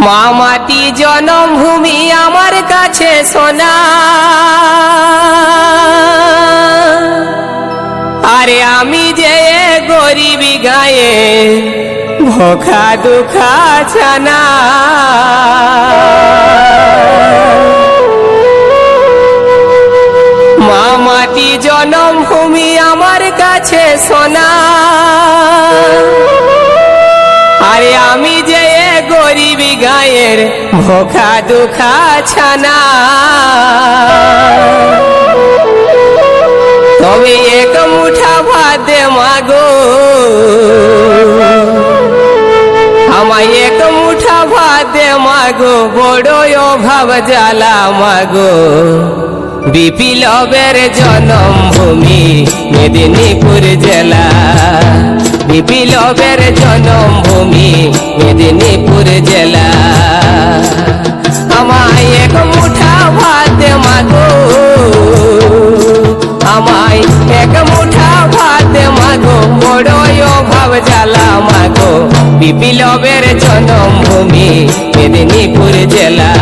মা মাটি জন্মভূমি আমার কাছে সোনা, আরে আমি যে গরিব গায়ে ভোখা দুখা ছানা। মা মাটি জন্মভূমি আমার কাছে সোনা, আরে আমি যে গরিব গায়ের ভোখা দুখা ছানা। তবে এক মুঠা ভাত দে মাগো, আমায় এক মুঠা ভাত দে মাগো, বড় অভাব জ্বালা মাগো। বিপ্লবের জন্মভূমি মেদিনীপুর জেলা, বিপ্লবের জন্মভূমি মেদিনীপুর জেলা। আমায় এক মুঠা ভাত দে মাগো, আমায় এক মুঠা ভাত দে মাগো, বড় অভাব জ্বালা মাগো। বিপ্লবের জন্মভূমি মেদিনীপুর জেলা,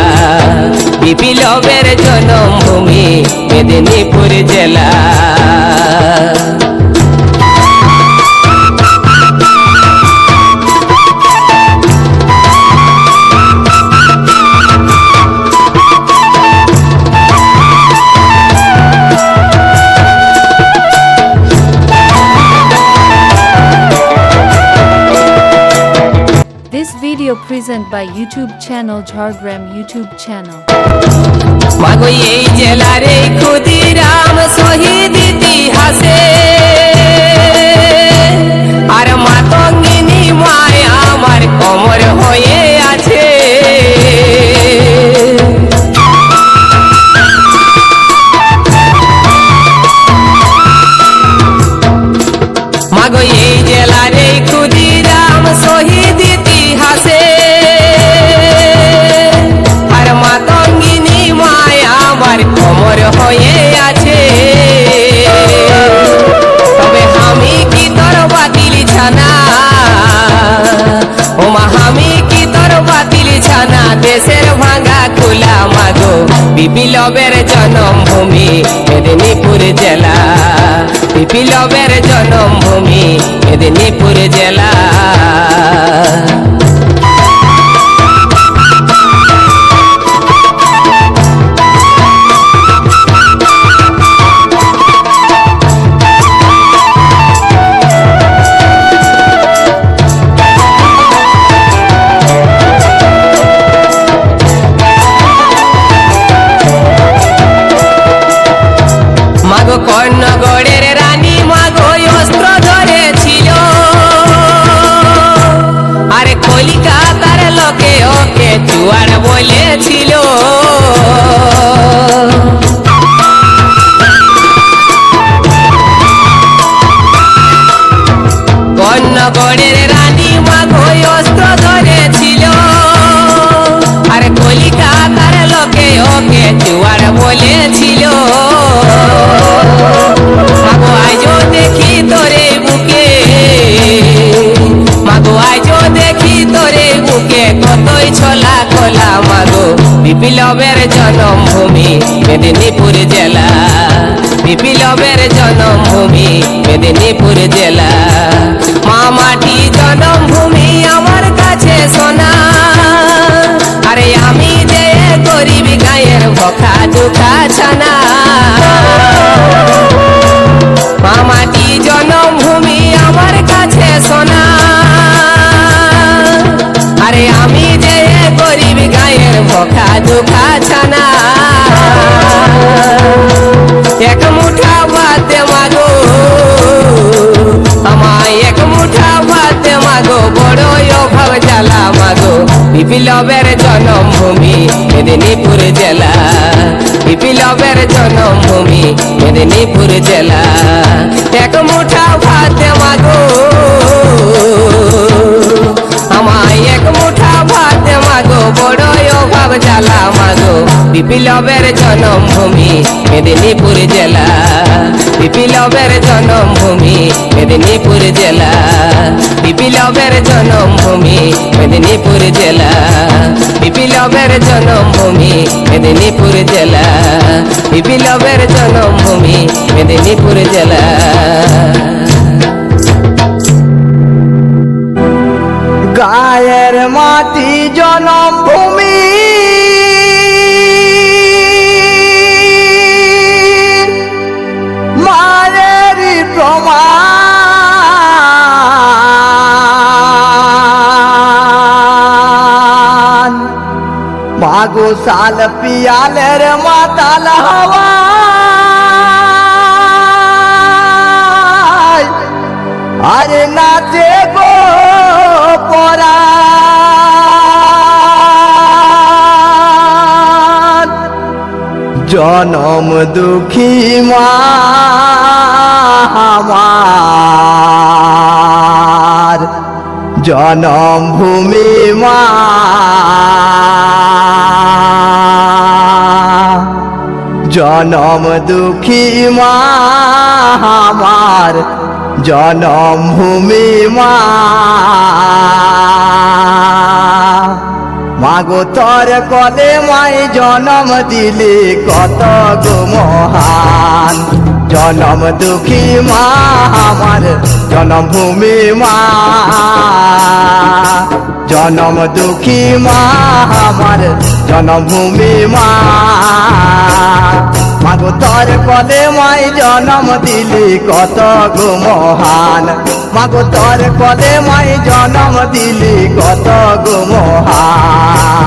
বিপ্লবের জন্মভূমি মেদিনীপুর জেলা। This video present by YouTube channel Jhargram YouTube channel. মাগো এই জেলার এই ক্ষুদিরাম শহীদ ইতিহাসে, আর মাতঙ্গিনী মায় আমার কোমর হয়ে আছে। মাগো এই জেলার এই ক্ষুদিরাম শহীদ ইতিহাসে, আর মাতঙ্গিনী মায় আমার কোমর হয়ে আছে। তবে আমি কি তোর বাতিল ছানা, ও মা আমি কি তোর বাতিল ছানা, দেশের ভাঙা খোলা মাগো। বিপ্লবের জন্মভূমি মেদিনীপুর জেলা, বিপ্লবের জন্মভূমি মেদিনীপুর জেলা। মাগো কর্ণগড়ের রানী মাগো অস্ত্র ধরেছিল, আরে কলিকাতার লোকে ওকে জুয়ার বলেছিল। কর্ণগড়ের রানী মাগো অস্ত্র ধরেছিল, আরে কলিকাতার লোকে ওকে জুয়ার বলেছিল। মাগো আজও দেখি তোরে বুকে, মাগো আজও দেখি তোরে বুকে, কতই ছলা খোলা মাগো। বিপ্লবের জন্মভূমি মেদিনীপুর জেলা, বিপ্লবের জন্মভূমি মেদিনীপুর জেলা। মা মাটি জন্মভূমি আমার কাছে সোনা, আরে আমি যে গরিব গায়ের ভোখা দুখা ছানা। মা মাটি জন্মভূমি আমার কাছে সোনা, আরে আমি যে গরিব গায়ের ভোখা দুখা ছানা। এক মুঠা ভাত দে মাগো, আমায় এক মুঠা ভাত দে মাগো, বড় অভাব জ্বালা মাগো। বিপ্লবের জন্মভূমি মেদিনীপুর জেলা, বিপ্লবের জন্মভূমি মেদিনীপুর জেলা। এক মুঠা ভাত দে মাগো, আমায় এক মুঠা ভাত দে মাগো, বড় অভাব জ্বালা মাগো। বিপ্লবের জন্মভূমি মেদিনীপুর জেলা, বিপ্লবের জন্মভূমি মেদিনীপুর জেলা, বিপ্লবের জন্মভূমি মেদিনীপুর জেলা। বিপ্লবের জন্মভূমি মেদিনীপুর জেলা, বিপ্লবের জন্মভূমি মেদিনীপুর জেলা। গায়ের মাটি জন্মভূমি মায়ের প্রমাণ, মাগো সাল পিয়ালের মাতাল হওয়া আরে নাচে গো পরাণ, জনম দুঃখী মা আমার, জনম ভূমি মা, জনম দুঃখী মা আমার, জনম ভূমি মা। মাগো তোর কলে মাই জনম দিলি কত গো মহান, জনম দুঃখী মা আমার, জনম ভূমি মা, জনম দুঃখী মা আমার, জনম ভূমি মা। মাগো তোর কলে মাই জনম দিলি কত গো মহান, মাগো তোর কলে মাই জনম দিলি কত গো মহান।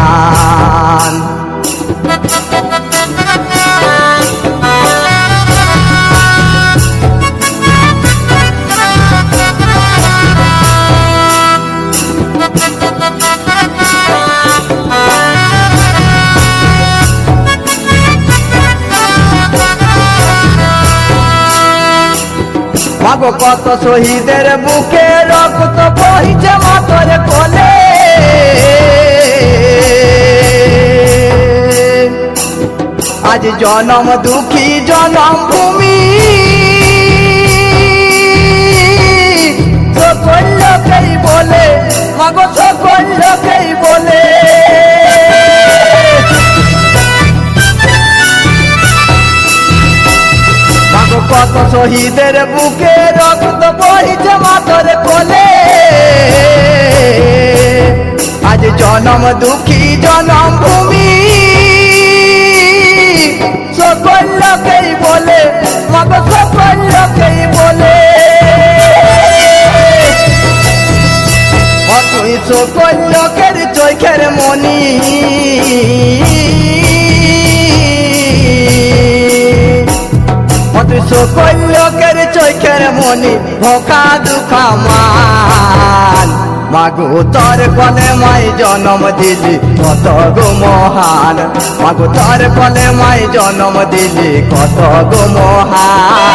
মাগো কত শহীদের বুকে রক্ত বহিছে মাতর কোলে, আজ জনম দুঃখী জনম ভূমি সকল লোকেই বলে, মাগো সকল লোকেই বলে। মাগো কত শহীদের বুকে রক্ত বহিছে মাতর কোলে, আজ জনম দুঃখী জনম ভূমি সকল লোকেই বলে, মাগো সকল লোকেই বলে। তুই সকল লোকের চোখের মনি, তুই সকল লোকের চোখের মনি, ভোকা দুঃখা মান। মাগো তোর কলে মাই জনম দিলি কত গো মহান, মাগো তোর কলে মাই জনম দিলি কত গো মহান।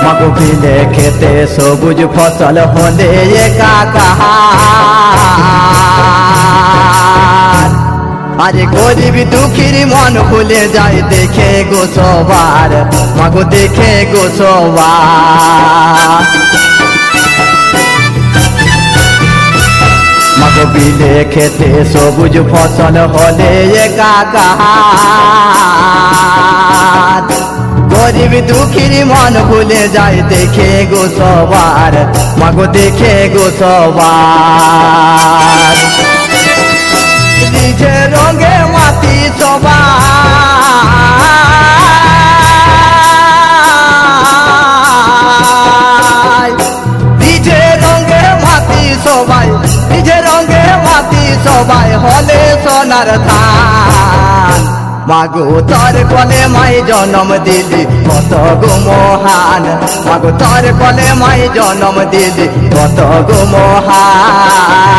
মাগো বিলে খেতে সবুজ ফসল হলে একাকার, আজ গরিব দুঃখীর মন ভুলে যায় দেখে গো সবার, মাগো দেখে গো সবার। মাগো বিলে খেতে সবুজ ফসল হলে একাকার, গরিব দুঃখীর মন ভুলে যায় দেখে গো সবার, মাগো দেখে গো সবার। নিজে রঙে মাটি সবাই, নিজে রঙে মাটি সবাই, নিজে রঙে মাটি সবাই হলে সোনার ধান। মাগো তোর কলে মাই জনম দিলি কত গো মহান, মাগো তোর কলে মাই জনম দিলি কত গো মহান।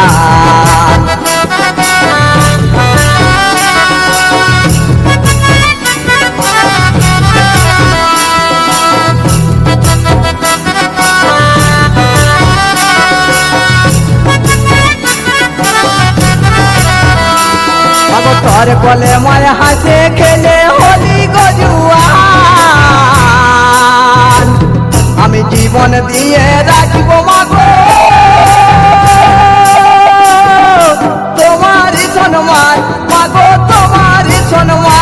তোর কলে মায় হাসে খেলে হলি গজুয়ান আমি জীবন দিয়ে রাখবো মাগো তোমারই সম্মান মাগো তোমারই সম্মান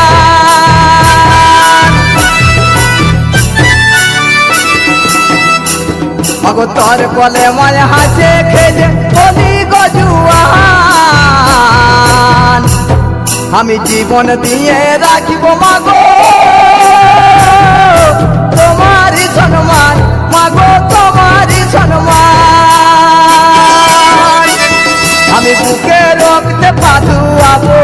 মাগো তোর কলে মায় হাসে খেলে হলি গজুয়ান আমি জীবন দিয়ে রাখবো মাগো তোমারই সম্মান মাগো তোমারই সম্মান আমি বুকে রক্তে পাথুয়াবো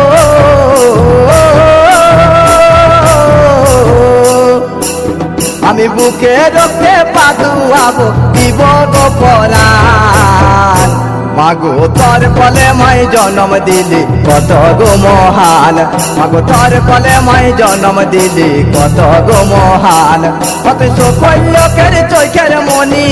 আমি বুকে রক্তে পাথুয়াবো দিব গো পরাণ মাগো তোর কলে মাই জন্ম দিলি কত গো মহান মাগো তোর কলে মাই জন্ম দিলি কত গো মহান কত সকল লোকের চোখের মনি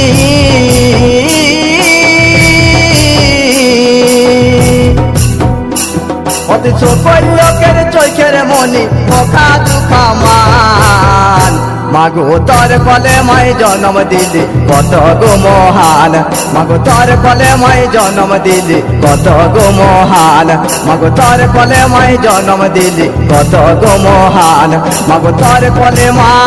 কত সকল লোকের চোখের মনি মুখা দুঃখা মান মাগো তোর কলে মাই জন্ম দিলি কত গো মহান মাগো তোর কলে মাই জন্ম দিলি কত গো মহান মাগো তোর কলে মাই জন্ম দিলি কত গো মহান মাগো তোর কলে মাই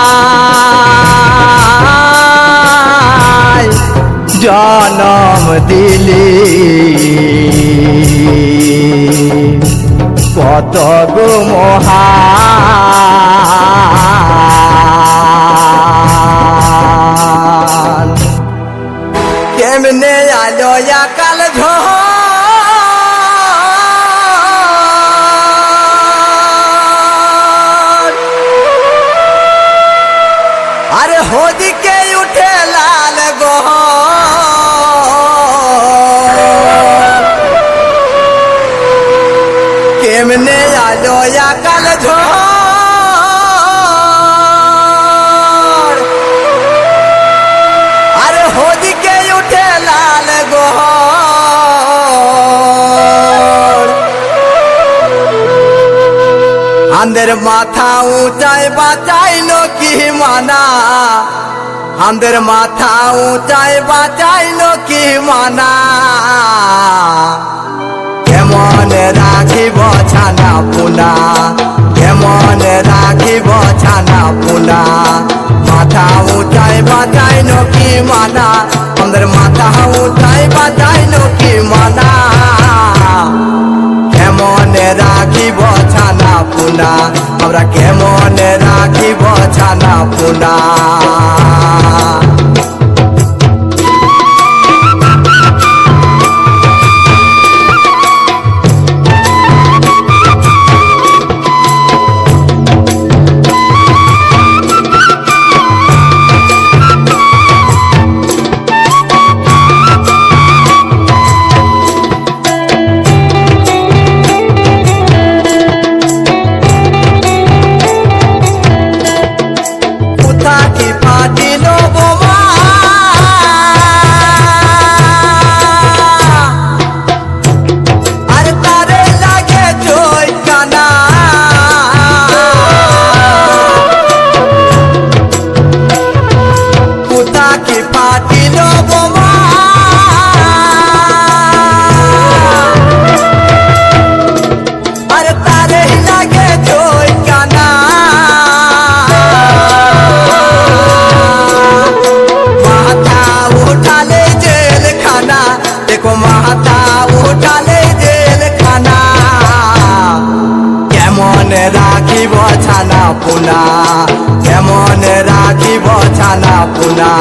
জন্ম দিলি কত গো মহান কেমনে আলো কাল ঝড় আরে হোদিকে উঠে লাল গো কেমনে আলো কাল ঝড় আরে হোদিকে উঠে লাল গো আমাদের মাথা উঁচাই বাঁচাইলো কি মানা আমাদের মাথা উঁচাই বাঁচাইলো কি মানা কেমন রাখিব ছানা পুনা কেমন রাখিব ছানা পুনা মাথা উঁচাই বাঁচাইলো কি মানা আমাদের মাথা উঁচাই বাঁচাইলো কি মানা কেমন রাখিব ছানা পুনা আমরা কেমন রাখিব ছানা পুনা পুনা কেমন রাখিব ছানা পুনা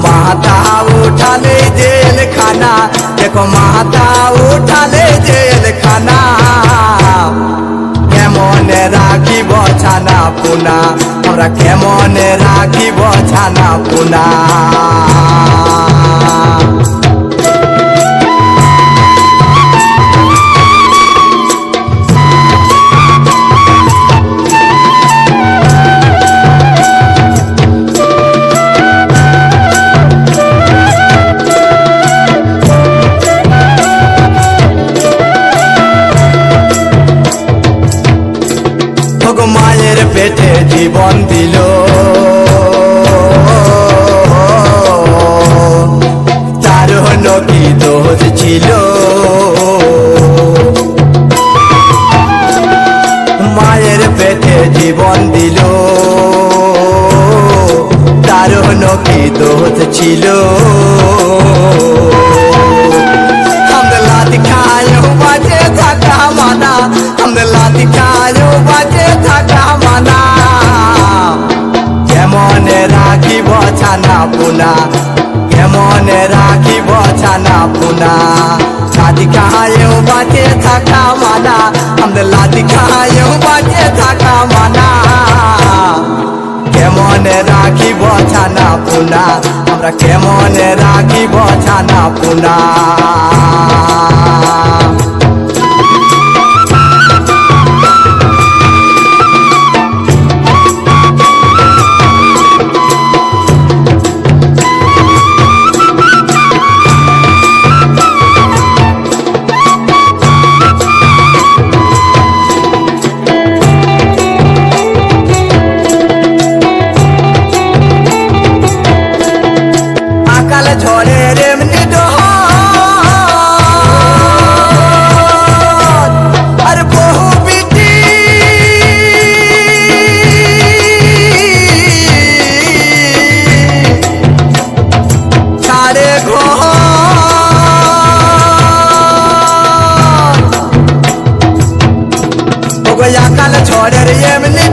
মাথা উঠালে জেল খানা দেখো মাথা উঠালে জেল খানা কেমন রাখিব ছানা পুনা আমরা কেমন রাখিব ছানা পুনা ছিল লাতি খায়ও বাজে থাকা মানা লাতি খায়ও বাজে থাকা মানা কেমন রাখিব ছানা পুনা কেমন রাখিব ছানা পুনা লাতি খায়ও বাজে থাকা মানা লাতি খায়ও বাজে থাকা মানা কেমন রাখিব ছানা পুনা আমরা কেমন রাখিব ছানা পুনা ঝড়ের এমনি আর বহু বিটি ছাড়ে ঘর আকাল ঝড়ের এমনি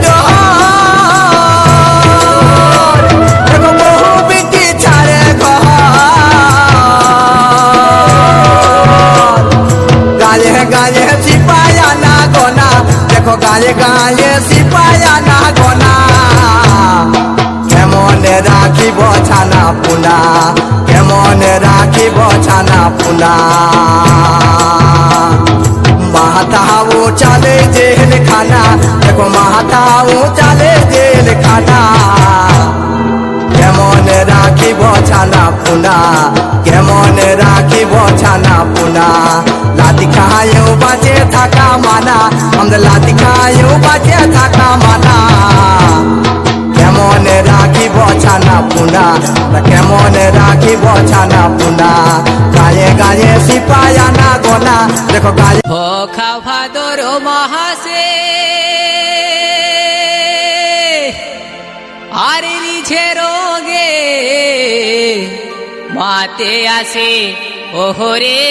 গায়ে গায়ে সিপায়া না গোনা কেমন রাখিব ছানা পুনা কেমন রাখিব ছানা পুনা মাথাও চালে জেল খানা দেখো মাথাও চালে জেল খানা কেমন রাখিব ছানা পুনা কেমন রাখিব ছানা পুনা লাতি খায়ও বাঁচে থাকা মানা আমাদের লাতি খায়ও বাঁচে থাকা মানা কেমন রাখিব ছানা পুনা কেমন রাখিব ছানা পুনা গায়ে গায়ে সিপায়া না গোনা দেখো গায়ে খা ভাদর মহাসে আর নিঝে রোগে মাতে আসে ওহরে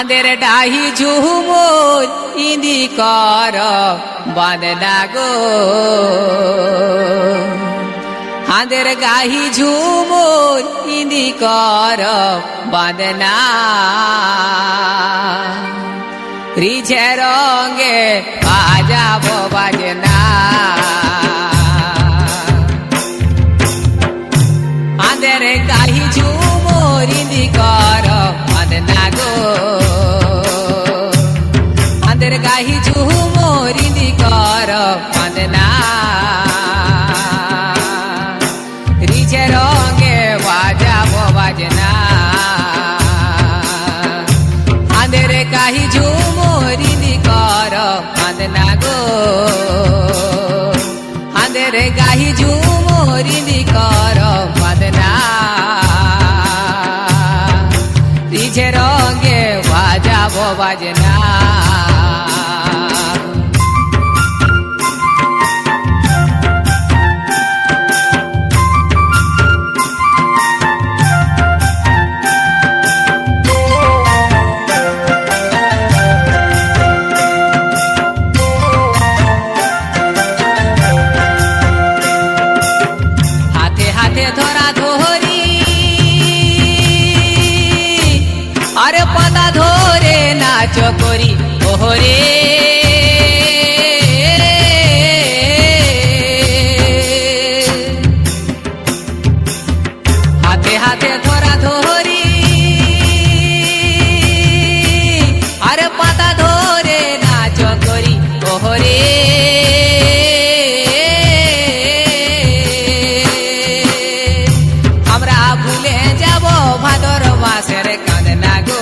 হাঁদের ডাহি ঝুমুর ইন্দি কর বাঁধনা গো হাঁদের গাহি ঝুমুর ইন্দি কর বাঁধনা রিঝে রঙে বাজাব বাজনা হাঁদের গাহি ঝুমুর ইন্দি কর বাঁধনা গো হাঁদের গাহি ঝুমুর ইন্দি কর বাঁধনা রিঝে রঙে বাজাব বাজনা হাঁদের গাহি ঝুমুর ইন্দি কর বাঁধনা গো হাঁদের গাহি ঝুমুর ইন্দি কর বাঁধনা রিঝে রঙে বাজাব বাজনা ধরা ধরি আরে পাতা ধরে নাচ করি ওহরে হাতে হাতে ধরা ধরি আরে পাতা ধরে নাচ করি ওহরে ভাদর মাসের কাঁদনা গো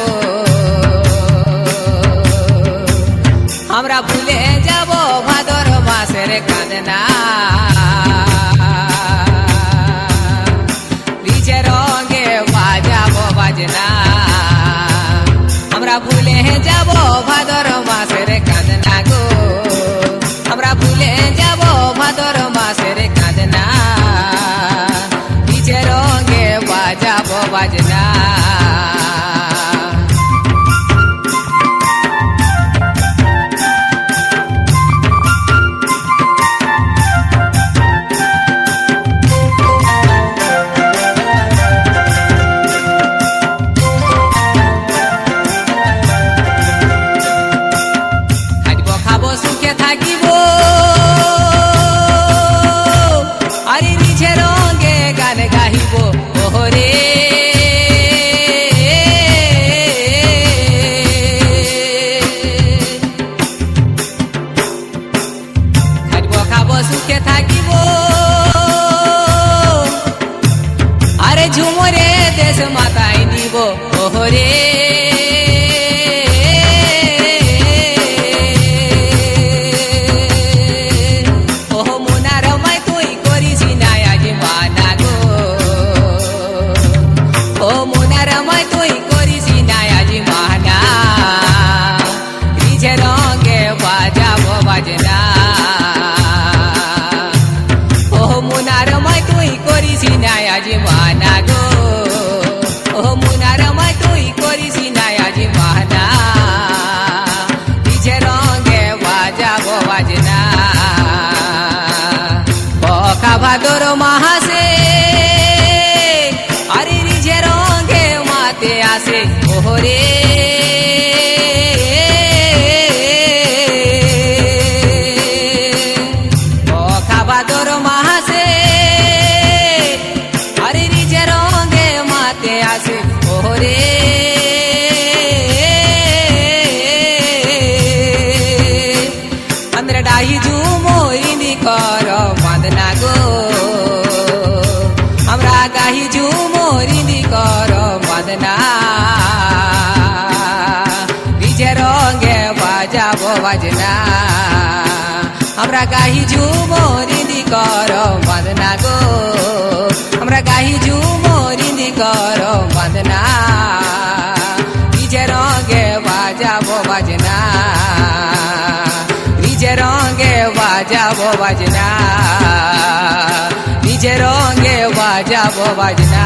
আমরা ভুলে যাব ভাদর মাসের কাঁদনা রিঝে রঙে বাজাবো বাজনা আমরা ভুলে যাব ভাদর সুখে থাকিব আরে ঝুমরে দেশ মাতাই নিব ওহরে ওহ মোনার মাই তুই করিস না আজ মানা গো ও মোনার মাই তুই করিস না আজ মানা রিঝে রঙে বাজাবো বাজনা ও মোনার মাই তুই করিস না আজ মানা গো ও মোনার মাই তুই করিস না আজ মানা রিঝে রঙে বাজাবো বাজনা বকা ভাদর মাহাসে আরে রিঝে রঙে মাতে আসে ওহরে বকা ভাদর মাহাসে আরে রিঝে রঙে মাতে আসে ওহরে আমরা ডাহি ঝুমরিনি কর বাঁধনা গো আমরা গাহি ঝুমরিনি কর বাঁধনা রিঝে রঙে বাজাবো বাজনা আমরা গাহি ঝুমরিনি কর বাঁধনা গো আমরা গাহি ঝুমরিনি কর বাঁধনা রিঝে রঙে বাজাবো বাজনা রিঝে রঙে বাজাবো বাজনা রিঝে রঙে বাজাবো বাজনা